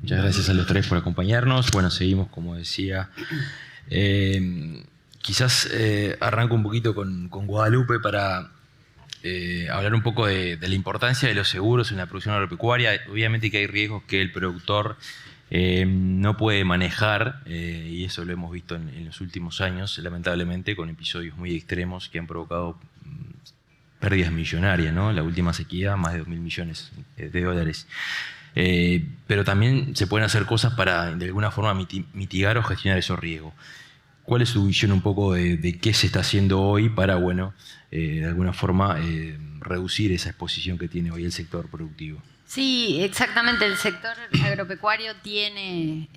Muchas gracias a los tres por acompañarnos. Bueno, seguimos, como decía. Quizás arranco un poquito con Guadalupe para hablar un poco de la importancia de los seguros en la producción agropecuaria. Obviamente que hay riesgos que el productor no puede manejar, y eso lo hemos visto en los últimos años, lamentablemente, con episodios muy extremos que han provocado pérdidas millonarias, ¿no? La última sequía, más de $2.000 millones de dólares. Pero también se pueden hacer cosas para, de alguna forma, mitigar o gestionar esos riesgos. ¿Cuál es su visión un poco de qué se está haciendo hoy para, bueno, de alguna forma, reducir esa exposición que tiene hoy el sector productivo? Sí, exactamente. El sector agropecuario tiene,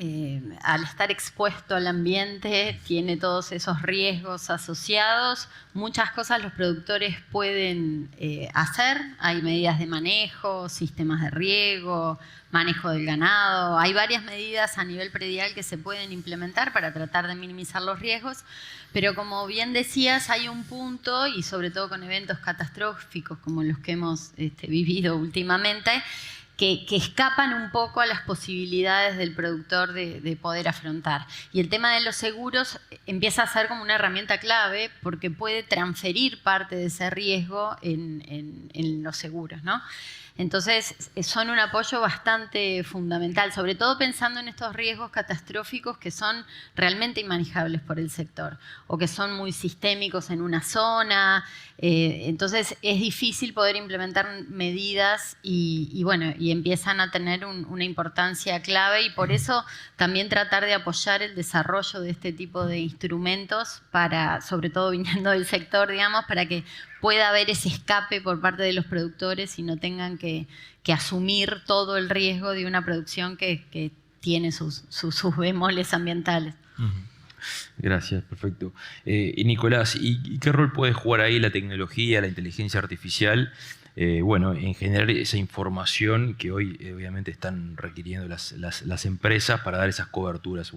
al estar expuesto al ambiente, tiene todos esos riesgos asociados. Muchas cosas los productores pueden hacer. Hay medidas de manejo, sistemas de riego, manejo del ganado. Hay varias medidas a nivel predial que se pueden implementar para tratar de minimizar los riesgos. Pero como bien decías, hay un punto, y sobre todo con eventos catastróficos como los que hemos vivido últimamente, que escapan un poco a las posibilidades del productor de poder afrontar. Y el tema de los seguros empieza a ser como una herramienta clave porque puede transferir parte de ese riesgo en los seguros, ¿no? Entonces, son un apoyo bastante fundamental, sobre todo pensando en estos riesgos catastróficos que son realmente inmanejables por el sector o que son muy sistémicos en una zona. Entonces, es difícil poder implementar medidas y empiezan a tener una importancia clave, y por eso también tratar de apoyar el desarrollo de este tipo de instrumentos para, sobre todo viniendo del sector, digamos, para que pueda haber ese escape por parte de los productores y no tengan que asumir todo el riesgo de una producción que tiene sus bemoles ambientales. Gracias, perfecto. Y Nicolás, ¿y qué rol puede jugar ahí la tecnología, la inteligencia artificial, en generar esa información que hoy obviamente están requiriendo las empresas para dar esas coberturas?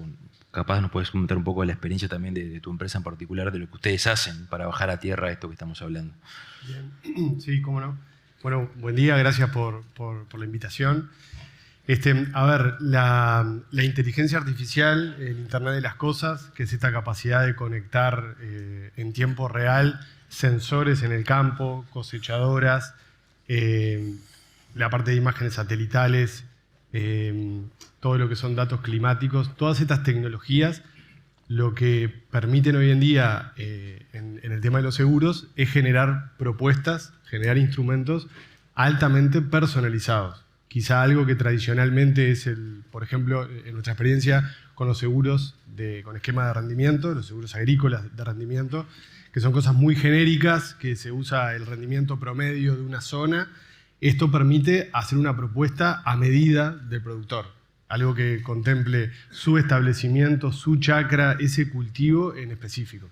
Capaz nos puedes comentar un poco de la experiencia también de tu empresa en particular, de lo que ustedes hacen para bajar a tierra esto que estamos hablando. Bien. Sí, cómo no. Bueno, buen día, gracias por la invitación. La inteligencia artificial, el Internet de las cosas, que es esta capacidad de conectar en tiempo real sensores en el campo, cosechadoras, la parte de imágenes satelitales, todo lo que son datos climáticos, todas estas tecnologías, lo que permiten hoy en día en el tema de los seguros es generar propuestas, generar instrumentos altamente personalizados. Quizá algo que tradicionalmente es, por ejemplo, en nuestra experiencia con los seguros con esquema de rendimiento, los seguros agrícolas de rendimiento, que son cosas muy genéricas, que se usa el rendimiento promedio de una zona. Esto permite hacer una propuesta a medida del productor, algo que contemple su establecimiento, su chacra, ese cultivo en específico.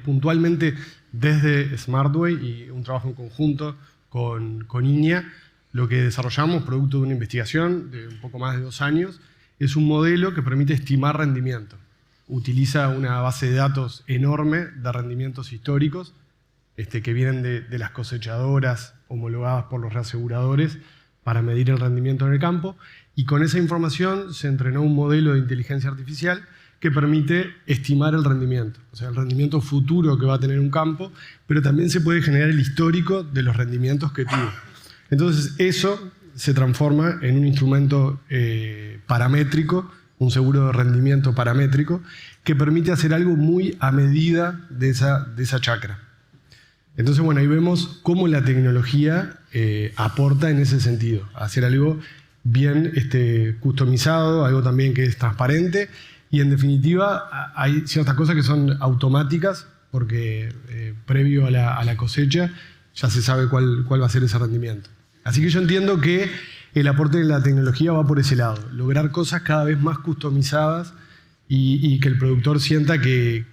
Puntualmente, desde SmartWay y un trabajo en conjunto con INEA, lo que desarrollamos, producto de una investigación de un poco más de 2 años, es un modelo que permite estimar rendimiento. Utiliza una base de datos enorme de rendimientos históricos que vienen de las cosechadoras homologadas por los reaseguradores para medir el rendimiento en el campo, y con esa información se entrenó un modelo de inteligencia artificial que permite estimar el rendimiento, o sea, el rendimiento futuro que va a tener un campo, pero también se puede generar el histórico de los rendimientos que tuvo. Entonces, eso se transforma en un instrumento paramétrico, un seguro de rendimiento paramétrico, que permite hacer algo muy a medida de esa chacra. Entonces, bueno, ahí vemos cómo la tecnología aporta en ese sentido, a hacer algo bien customizado, algo también que es transparente, y en definitiva hay ciertas cosas que son automáticas, porque previo a la cosecha ya se sabe cuál va a ser ese rendimiento. Así que yo entiendo que el aporte de la tecnología va por ese lado, lograr cosas cada vez más customizadas y que el productor sienta que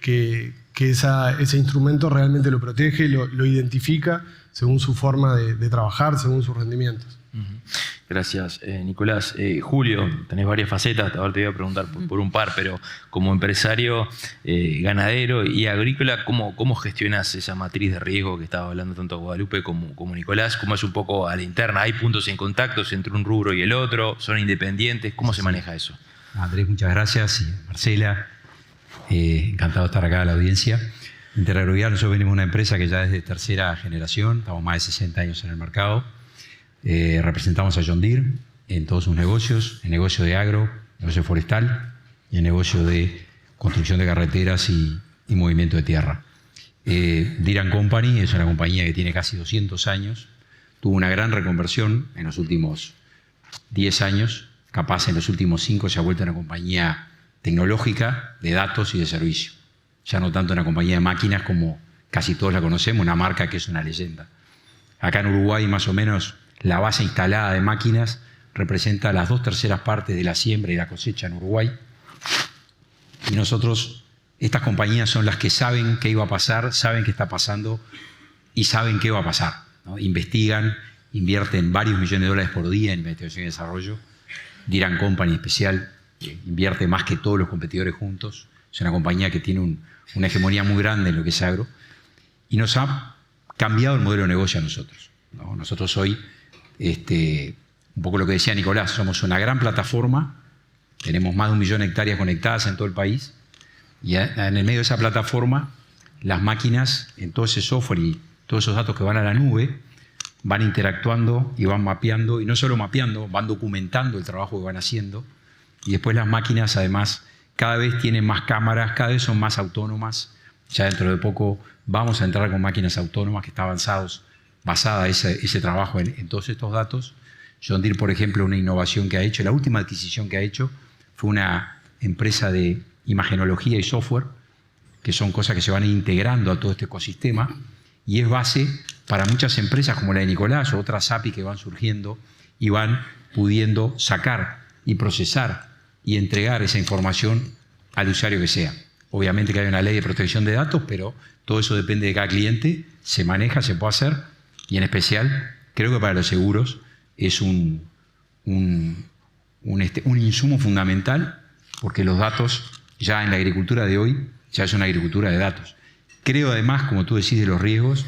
ese instrumento realmente lo protege, lo identifica según su forma de trabajar, según sus rendimientos. Gracias, Nicolás. Julio, tenés varias facetas, ahora te voy a preguntar por un par, pero como empresario ganadero y agrícola, ¿cómo gestionas esa matriz de riesgo que estaba hablando tanto Guadalupe como Nicolás? ¿Cómo es un poco a la interna? ¿Hay puntos en contacto entre un rubro y el otro? ¿Son independientes? ¿Cómo se maneja eso? Andrés, muchas gracias. Y Marcela, encantado de estar acá a la audiencia. Interagrovial, nosotros venimos de una empresa que ya es de tercera generación, estamos más de 60 años en el mercado. Representamos a John Deere en todos sus negocios, el negocio de agro, el negocio forestal y el negocio de construcción de carreteras y movimiento de tierra. Deere & Company es una compañía que tiene casi 200 años, tuvo una gran reconversión en los últimos 10 años, capaz en los últimos 5 se ha vuelto una compañía tecnológica de datos y de servicio. Ya no tanto una compañía de máquinas como casi todos la conocemos, una marca que es una leyenda. Acá en Uruguay más o menos la base instalada de máquinas representa las 2/3 partes de la siembra y la cosecha en Uruguay. Y nosotros, estas compañías son las que saben qué iba a pasar, saben qué está pasando y saben qué va a pasar, ¿no? Investigan, invierten varios millones de dólares por día en investigación y desarrollo. Deere & Company en especial invierte más que todos los competidores juntos. Es una compañía que tiene una hegemonía muy grande en lo que es agro y nos ha cambiado el modelo de negocio a nosotros, ¿no? Nosotros hoy, un poco lo que decía Nicolás, somos una gran plataforma, tenemos más de 1 millón de hectáreas conectadas en todo el país y en el medio de esa plataforma las máquinas, en todo ese software y todos esos datos que van a la nube, van interactuando y van mapeando, y no solo mapeando, van documentando el trabajo que van haciendo y después las máquinas además cada vez tienen más cámaras, cada vez son más autónomas. Ya dentro de poco vamos a entrar con máquinas autónomas que están basada ese trabajo en todos estos datos. John Deere, por ejemplo, una innovación que ha hecho, la última adquisición que ha hecho fue una empresa de imagenología y software, que son cosas que se van integrando a todo este ecosistema y es base para muchas empresas como la de Nicolás o otras API que van surgiendo y van pudiendo sacar y procesar y entregar esa información al usuario que sea. Obviamente que hay una ley de protección de datos, pero todo eso depende de cada cliente, se maneja, se puede hacer, y en especial creo que para los seguros es un insumo fundamental, porque los datos ya en la agricultura de hoy ya es una agricultura de datos. Creo además, como tú decís de los riesgos,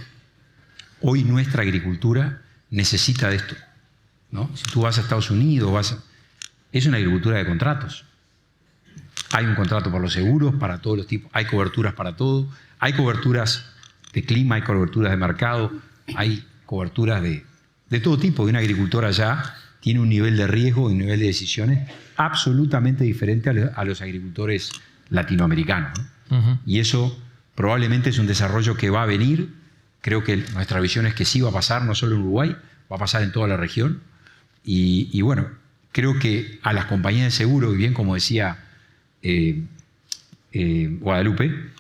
hoy nuestra agricultura necesita de esto, ¿no? Si tú vas a Estados Unidos, es una agricultura de contratos. Hay un contrato por los seguros, para todos los tipos, hay coberturas para todo, hay coberturas de clima, hay coberturas de mercado, hay coberturas de todo tipo. Y una agricultora ya tiene un nivel de riesgo y un nivel de decisiones absolutamente diferente a los agricultores latinoamericanos, ¿no? Uh-huh. Y eso probablemente es un desarrollo que va a venir. Creo que nuestra visión es que sí va a pasar, no solo en Uruguay, va a pasar en toda la región. Y bueno, creo que a las compañías de seguro, y bien como decía Guadalupe,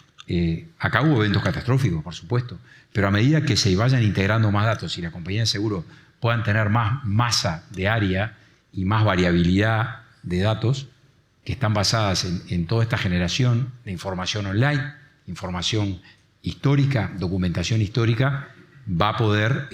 acá hubo eventos catastróficos, por supuesto, pero a medida que se vayan integrando más datos y las compañías de seguro puedan tener más masa de área y más variabilidad de datos que están basadas en toda esta generación de información online, información histórica, documentación histórica, va a poder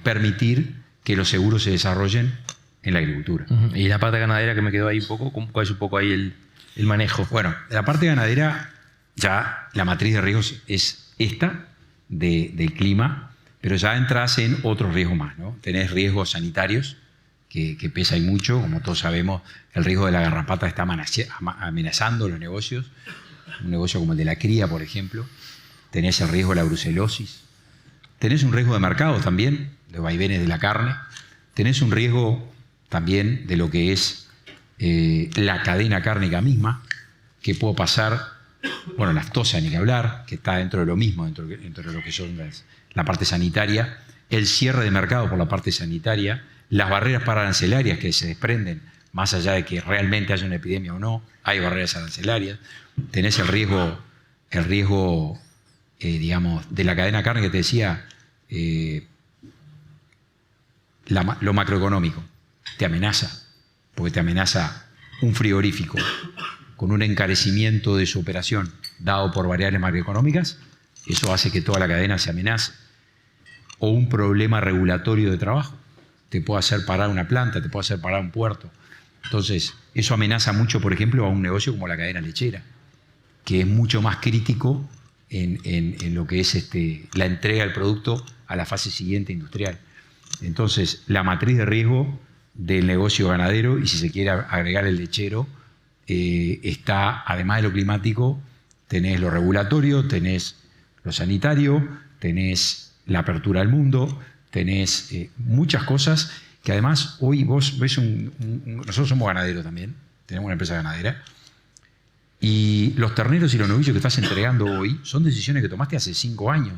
permitir que los seguros se desarrollen en la agricultura. Uh-huh. Y la parte ganadera que me quedó ahí un poco, ¿cuál es un poco ahí el manejo? Bueno, la parte ganadera, ya la matriz de riesgos es esta del clima, pero ya entras en otros riesgos más, ¿no? Tenés riesgos sanitarios, que pesa y mucho, como todos sabemos, el riesgo de la garrapata está amenazando los negocios, un negocio como el de la cría, por ejemplo. Tenés el riesgo de la brucelosis, tenés un riesgo de mercado también, de vaivenes de la carne, tenés un riesgo también de lo que es la cadena cárnica misma, que puede pasar, bueno, la aftosa ni que hablar, que está dentro de lo mismo, dentro de lo que son la parte sanitaria, el cierre de mercado por la parte sanitaria, las barreras pararancelarias que se desprenden, más allá de que realmente haya una epidemia o no, hay barreras arancelarias, tenés el riesgo digamos, de la cadena cárnica que te decía, lo macroeconómico, te amenaza, porque te amenaza un frigorífico con un encarecimiento de su operación dado por variables macroeconómicas, eso hace que toda la cadena se amenace, o un problema regulatorio de trabajo. te puede hacer parar una planta, te puede hacer parar un puerto. Entonces, eso amenaza mucho, por ejemplo, a un negocio como la cadena lechera, que es mucho más crítico en lo que es la entrega del producto a la fase siguiente industrial. Entonces, la matriz de riesgo del negocio ganadero, y si se quiere agregar el lechero, está, además de lo climático, tenés lo regulatorio, tenés lo sanitario, tenés la apertura al mundo, tenés muchas cosas que además hoy vos ves nosotros somos ganaderos también, tenemos una empresa ganadera, y los terneros y los novillos que estás entregando hoy son decisiones que tomaste hace 5 años,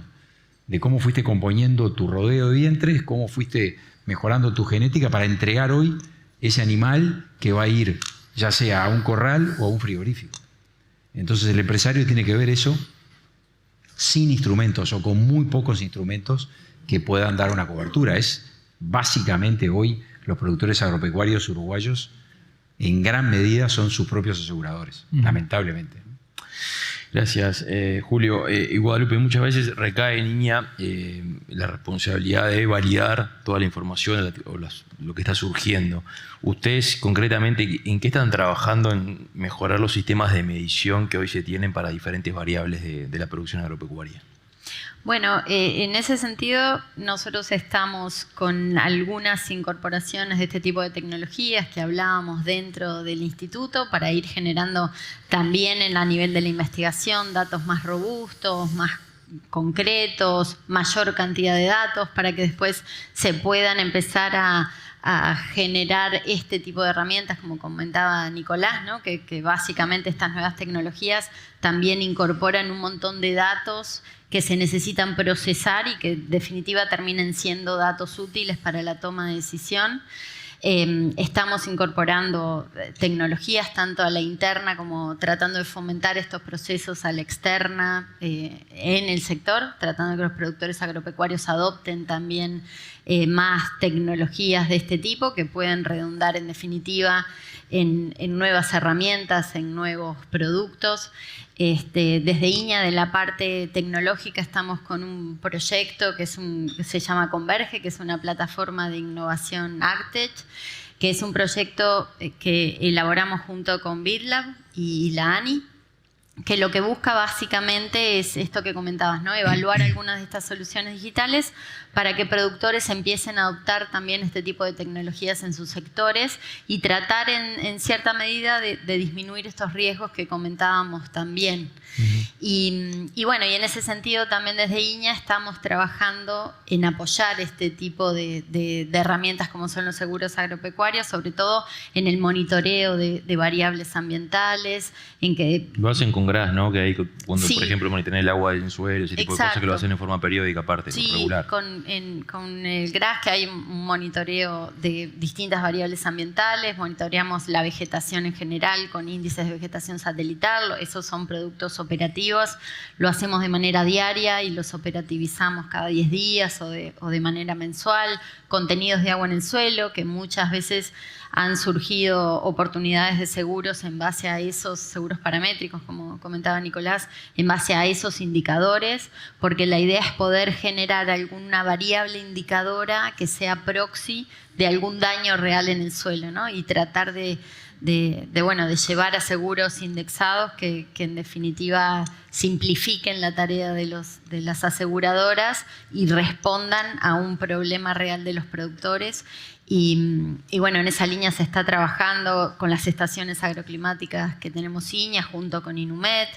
de cómo fuiste componiendo tu rodeo de vientres, cómo fuiste mejorando tu genética para entregar hoy ese animal que va a ir ya sea a un corral o a un frigorífico. Entonces el empresario tiene que ver eso sin instrumentos o con muy pocos instrumentos que puedan dar una cobertura. Es básicamente hoy los productores agropecuarios uruguayos en gran medida son sus propios aseguradores, lamentablemente. Gracias, Julio. Y Guadalupe, muchas veces recae en Iña la responsabilidad de validar toda la información o lo que está surgiendo. ¿Ustedes concretamente en qué están trabajando en mejorar los sistemas de medición que hoy se tienen para diferentes variables de la producción agropecuaria? Bueno, en ese sentido nosotros estamos con algunas incorporaciones de este tipo de tecnologías que hablábamos dentro del instituto para ir generando también a nivel de la investigación datos más robustos, más concretos, mayor cantidad de datos para que después se puedan empezar a generar este tipo de herramientas, como comentaba Nicolás, ¿no? que básicamente estas nuevas tecnologías también incorporan un montón de datos que se necesitan procesar y que en definitiva terminen siendo datos útiles para la toma de decisión. Estamos incorporando tecnologías tanto a la interna como tratando de fomentar estos procesos a la externa en el sector, tratando de que los productores agropecuarios adopten también más tecnologías de este tipo que pueden redundar en definitiva en nuevas herramientas, en nuevos productos. Desde Iña, de la parte tecnológica, estamos con un proyecto que se llama Converge, que es una plataforma de innovación AgTech, que es un proyecto que elaboramos junto con BitLab y la ANI, que lo que busca básicamente es esto que comentabas, ¿no? Evaluar algunas de estas soluciones digitales para que productores empiecen a adoptar también este tipo de tecnologías en sus sectores y tratar en cierta medida de disminuir estos riesgos que comentábamos también. Y bueno, y en ese sentido también desde Iña estamos trabajando en apoyar este tipo de herramientas como son los seguros agropecuarios, sobre todo en el monitoreo de variables ambientales, en que... Lo hacen con GRAS, ¿no? Que hay cuando, sí, por ejemplo, monitorean el agua del suelo, ese tipo de cosas que lo hacen en forma periódica aparte, sí, regular. Con el GRAS, que hay un monitoreo de distintas variables ambientales, monitoreamos la vegetación en general con índices de vegetación satelital, esos son productos operativos, lo hacemos de manera diaria y los operativizamos cada 10 días o de manera mensual, contenidos de agua en el suelo, que muchas veces han surgido oportunidades de seguros en base a esos seguros paramétricos, como comentaba Nicolás, en base a esos indicadores, porque la idea es poder generar alguna variable indicadora que sea proxy de algún daño real en el suelo, ¿no? Y tratar de llevar a seguros indexados que en definitiva simplifiquen la tarea de las aseguradoras y respondan a un problema real de los productores. Y bueno, en esa línea se está trabajando con las estaciones agroclimáticas que tenemos Iña junto con Inumet.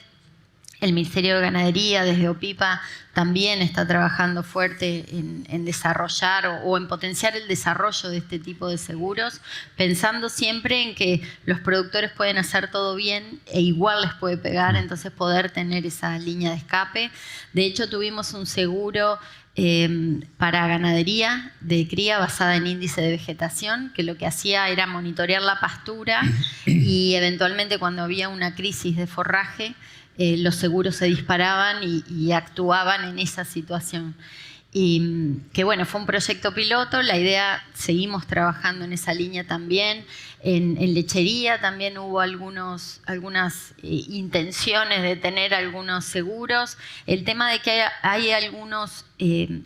El Ministerio de Ganadería desde OPIPA también está trabajando fuerte en desarrollar o en potenciar el desarrollo de este tipo de seguros, pensando siempre en que los productores pueden hacer todo bien e igual les puede pegar, entonces poder tener esa línea de escape. De hecho, tuvimos un seguro para ganadería de cría basada en índice de vegetación, que lo que hacía era monitorear la pastura y eventualmente cuando había una crisis de forraje, los seguros se disparaban y actuaban en esa situación. y que bueno, fue un proyecto piloto. La idea, seguimos trabajando en esa línea también. En lechería también hubo algunas intenciones de tener algunos seguros. El tema de que hay algunos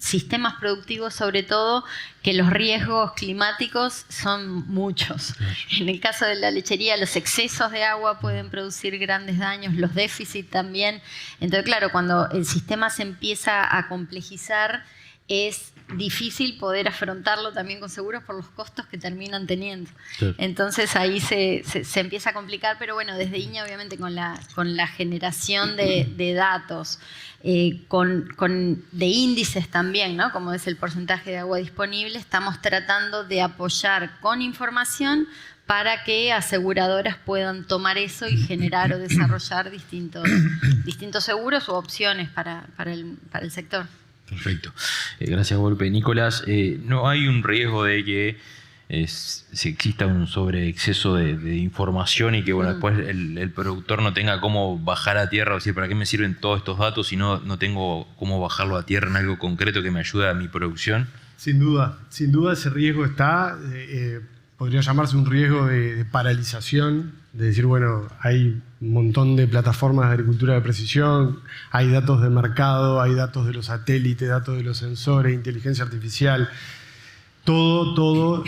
sistemas productivos, sobre todo, que los riesgos climáticos son muchos. En el caso de la lechería, los excesos de agua pueden producir grandes daños, los déficits también. Entonces, claro, cuando el sistema se empieza a complejizar, es difícil poder afrontarlo también con seguros por los costos que terminan teniendo. Sí. Entonces ahí se empieza a complicar, pero bueno, desde INEA obviamente con la generación de datos, de índices también, ¿no? Como es el porcentaje de agua disponible, estamos tratando de apoyar con información para que aseguradoras puedan tomar eso y generar o desarrollar distintos seguros u opciones para el sector. Perfecto. Gracias, Volpe. Nicolás, ¿no hay un riesgo de que si exista un sobreexceso de información y que bueno, después el productor no tenga cómo bajar a tierra? O sea, ¿para qué me sirven todos estos datos si no tengo cómo bajarlo a tierra en algo concreto que me ayude a mi producción? Sin duda ese riesgo está. Podría llamarse un riesgo de paralización, de decir, bueno, hay un montón de plataformas de agricultura de precisión, hay datos de mercado, hay datos de los satélites, datos de los sensores, inteligencia artificial, todo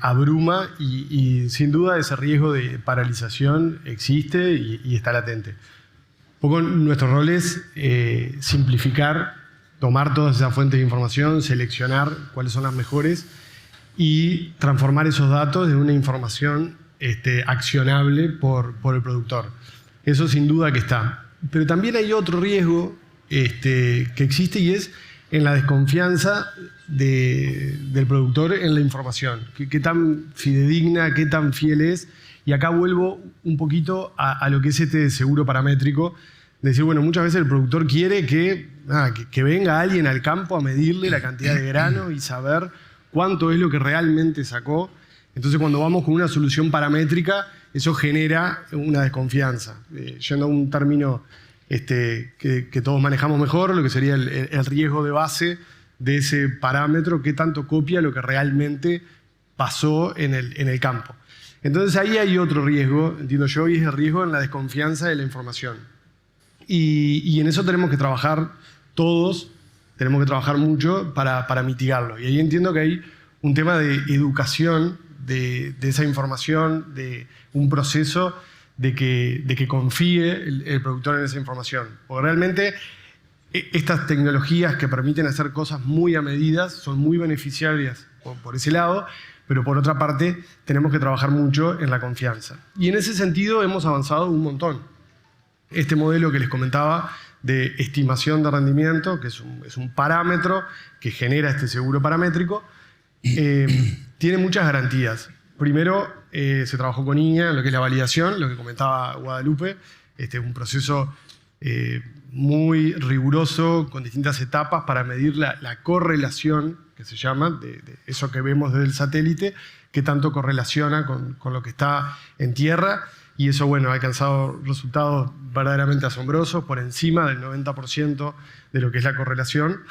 abruma y sin duda ese riesgo de paralización existe y está latente. Un poco nuestro rol es simplificar, tomar todas esas fuentes de información, seleccionar cuáles son las mejores y transformar esos datos en una información accionable por el productor. Eso sin duda que está. Pero también hay otro riesgo que existe y es en la desconfianza del productor en la información. ¿Qué tan fidedigna, qué tan fiel es? Y acá vuelvo un poquito a lo que es este seguro paramétrico. De decir, bueno, muchas veces el productor quiere que venga alguien al campo a medirle la cantidad de grano y saber cuánto es lo que realmente sacó. Entonces, cuando vamos con una solución paramétrica, eso genera una desconfianza. Yendo a un término que todos manejamos mejor, lo que sería el riesgo de base de ese parámetro, qué tanto copia lo que realmente pasó en el campo. Entonces, ahí hay otro riesgo, entiendo yo, y es el riesgo en la desconfianza de la información. Y en eso tenemos que trabajar todos. Tenemos que trabajar mucho para mitigarlo. Y ahí entiendo que hay un tema de educación de esa información, de un proceso de que confíe el productor en esa información. Porque realmente estas tecnologías que permiten hacer cosas muy a medida son muy beneficiarias por ese lado, pero por otra parte tenemos que trabajar mucho en la confianza. Y en ese sentido hemos avanzado un montón. Este modelo que les comentaba de estimación de rendimiento, que es un parámetro que genera este seguro paramétrico, tiene muchas garantías. Primero, se trabajó con INEA en lo que es la validación, lo que comentaba Guadalupe. Es un proceso muy riguroso, con distintas etapas para medir la correlación, que se llama, de eso que vemos desde el satélite, que tanto correlaciona con lo que está en tierra. Y eso, bueno, ha alcanzado resultados verdaderamente asombrosos, por encima del 90% de lo que es la correlación.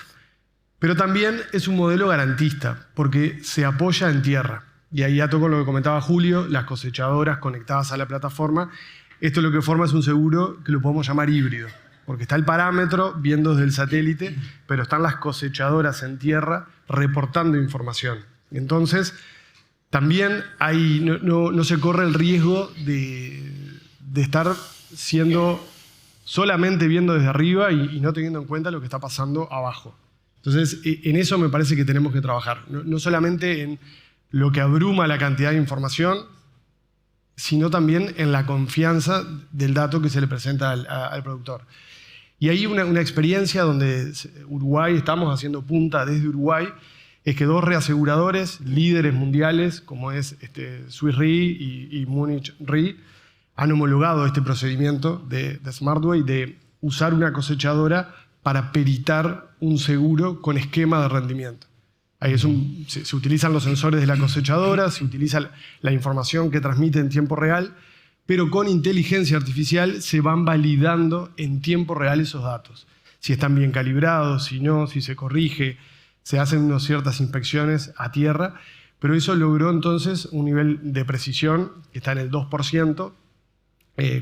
Pero también es un modelo garantista, porque se apoya en tierra. Y ahí ya toco lo que comentaba Julio, las cosechadoras conectadas a la plataforma. Esto lo que forma es un seguro que lo podemos llamar híbrido, porque está el parámetro viendo desde el satélite, pero están las cosechadoras en tierra reportando información. Entonces, también no se corre el riesgo de estar solamente viendo desde arriba y no teniendo en cuenta lo que está pasando abajo. Entonces, en eso me parece que tenemos que trabajar. No solamente en lo que abruma la cantidad de información, sino también en la confianza del dato que se le presenta al productor. Y hay una experiencia donde Uruguay, estamos haciendo punta desde Uruguay, es que dos reaseguradores líderes mundiales, como es Swiss Re y Munich Re, han homologado este procedimiento de SmartWay de usar una cosechadora para peritar un seguro con esquema de rendimiento. Ahí se utilizan los sensores de la cosechadora, se utiliza la información que transmite en tiempo real, pero con inteligencia artificial se van validando en tiempo real esos datos. Si están bien calibrados, si no, si se corrige. se hacen ciertas inspecciones a tierra, pero eso logró entonces un nivel de precisión que está en el 2%,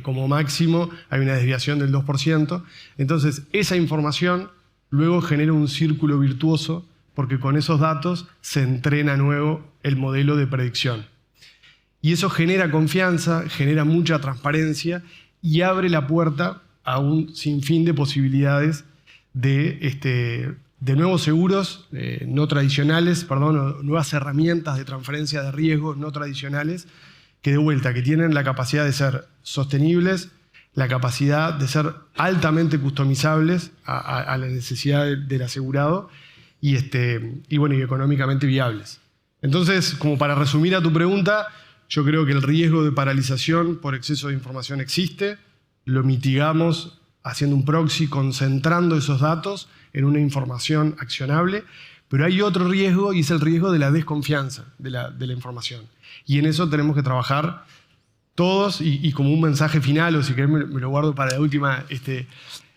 como máximo hay una desviación del 2%, entonces esa información luego genera un círculo virtuoso porque con esos datos se entrena nuevo el modelo de predicción. Y eso genera confianza, genera mucha transparencia y abre la puerta a un sinfín de posibilidades de nuevos seguros no tradicionales, perdón, nuevas herramientas de transferencia de riesgo no tradicionales que de vuelta, que tienen la capacidad de ser sostenibles, la capacidad de ser altamente customizables a la necesidad del asegurado y económicamente viables. Entonces, como para resumir a tu pregunta, yo creo que el riesgo de paralización por exceso de información existe, lo mitigamos haciendo un proxy, concentrando esos datos en una información accionable, pero hay otro riesgo y es el riesgo de la desconfianza de la información. Y en eso tenemos que trabajar todos y como un mensaje final, o si querés me lo guardo para la última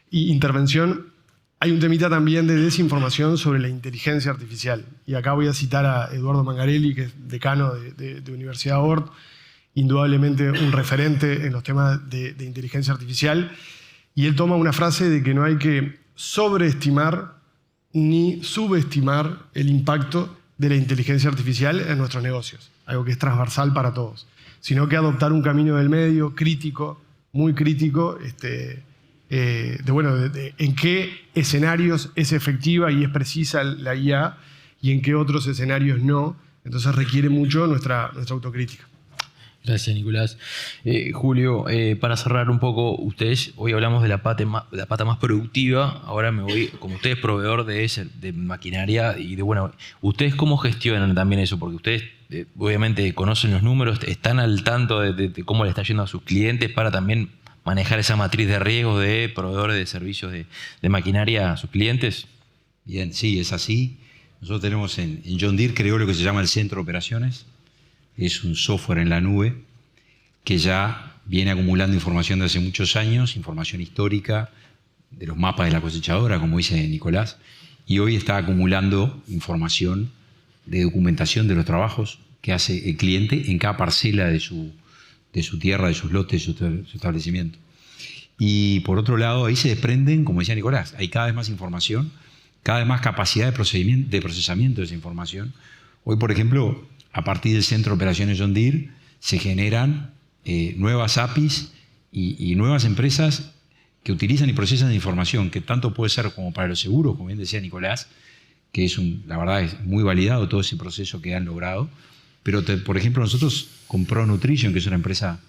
intervención, hay un temita también de desinformación sobre la inteligencia artificial. Y acá voy a citar a Eduardo Mangarelli, que es decano de Universidad Ort, indudablemente un referente en los temas de inteligencia artificial. Y él toma una frase de que no hay que sobreestimar ni subestimar el impacto de la inteligencia artificial en nuestros negocios, algo que es transversal para todos, sino que adoptar un camino del medio crítico, muy crítico, en qué escenarios es efectiva y es precisa la IA y en qué otros escenarios no. Entonces requiere mucho nuestra autocrítica. Gracias, Nicolás. Julio, para cerrar un poco, hoy hablamos de la pata más productiva, ahora me voy, como usted es proveedor de maquinaria y ¿ustedes cómo gestionan también eso? Porque ustedes obviamente conocen los números, están al tanto de cómo le está yendo a sus clientes para también manejar esa matriz de riesgos de proveedores de servicios de maquinaria a sus clientes. Bien, sí, es así. Nosotros tenemos en John Deere, creo, lo que se llama el centro de operaciones. Es un software en la nube que ya viene acumulando información de hace muchos años, información histórica de los mapas de la cosechadora, como dice Nicolás, y hoy está acumulando información de documentación de los trabajos que hace el cliente en cada parcela de su tierra, de sus lotes, de su establecimiento. Y por otro lado, ahí se desprenden, como decía Nicolás, hay cada vez más información, cada vez más capacidad de procesamiento de esa información. Hoy, por ejemplo, a partir del Centro de Operaciones John Deere se generan nuevas APIs y nuevas empresas que utilizan y procesan información, que tanto puede ser como para los seguros, como bien decía Nicolás, que la verdad es muy validado todo ese proceso que han logrado. Pero, por ejemplo, nosotros con Pro Nutrition, que es una empresa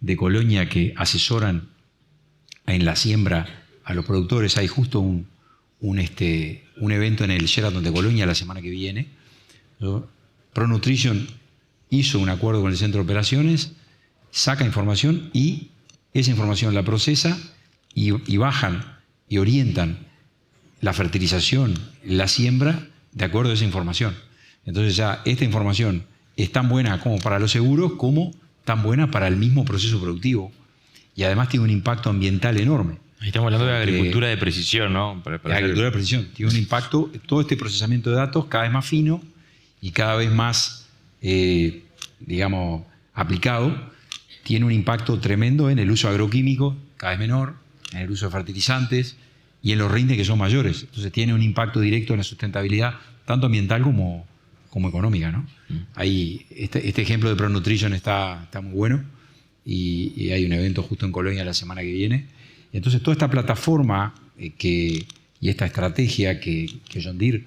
de Colonia que asesoran en la siembra a los productores, hay justo un evento en el Sheraton de Colonia la semana que viene. Pro Nutrition hizo un acuerdo con el centro de operaciones, saca información y esa información la procesa y bajan y orientan la fertilización, la siembra, de acuerdo a esa información. Entonces ya esta información es tan buena como para los seguros como tan buena para el mismo proceso productivo y además tiene un impacto ambiental enorme. Ahí estamos hablando de agricultura de precisión, ¿no? Agricultura de precisión. Tiene un impacto, todo este procesamiento de datos cada vez más fino y cada vez más, aplicado, tiene un impacto tremendo en el uso agroquímico, cada vez menor, en el uso de fertilizantes y en los rindes que son mayores. Entonces tiene un impacto directo en la sustentabilidad, tanto ambiental como económica, ¿no? Ahí, este ejemplo de Pro Nutrition está muy bueno y hay un evento justo en Colonia la semana que viene. Entonces toda esta plataforma y esta estrategia que John Deere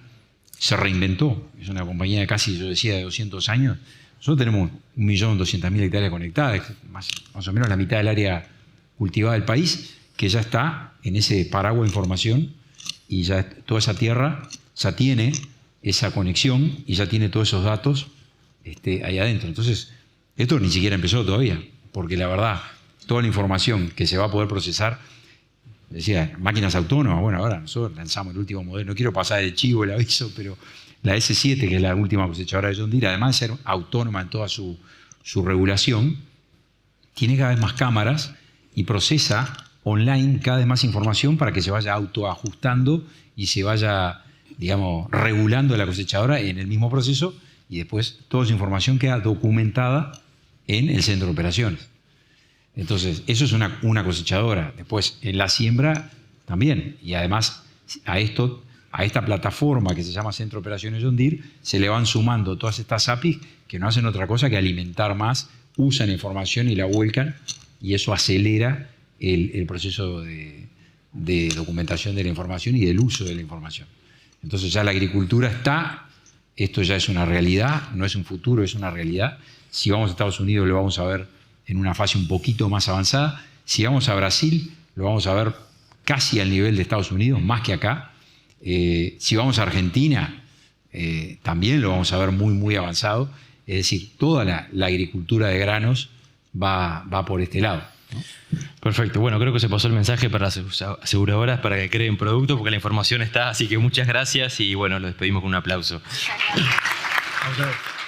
se reinventó, es una compañía de casi, yo decía, de 200 años. Nosotros tenemos 1.200.000 hectáreas conectadas, más o menos la mitad del área cultivada del país, que ya está en ese paraguas de información y ya toda esa tierra ya tiene esa conexión y ya tiene todos esos datos ahí adentro. Entonces, esto ni siquiera empezó todavía, porque la verdad, toda la información que se va a poder procesar, decía, máquinas autónomas, bueno, ahora nosotros lanzamos el último modelo, no quiero pasar el chivo, el aviso, pero la S7, que es la última cosechadora de John Deere, además de ser autónoma en toda su regulación, tiene cada vez más cámaras y procesa online cada vez más información para que se vaya autoajustando y se vaya digamos, regulando la cosechadora en el mismo proceso y después toda esa información queda documentada en el centro de operaciones. Entonces, eso es una cosechadora. Después, en la siembra también. Y además, a esta plataforma que se llama Centro de Operaciones John Deere, se le van sumando todas estas APIs que no hacen otra cosa que alimentar más, usan información y la vuelcan, y eso acelera el proceso de documentación de la información y del uso de la información. Entonces ya la agricultura está, esto ya es una realidad, no es un futuro, es una realidad. Si vamos a Estados Unidos lo vamos a ver en una fase un poquito más avanzada. Si vamos a Brasil lo vamos a ver casi al nivel de Estados Unidos, más que acá. Si vamos a Argentina también lo vamos a ver muy, muy avanzado. Es decir, toda la agricultura de granos va por este lado, ¿no? Perfecto. Bueno, creo que se pasó el mensaje para las aseguradoras para que creen productos, porque la información está. Así que muchas gracias y bueno, lo despedimos con un aplauso. Muchas gracias. A ustedes.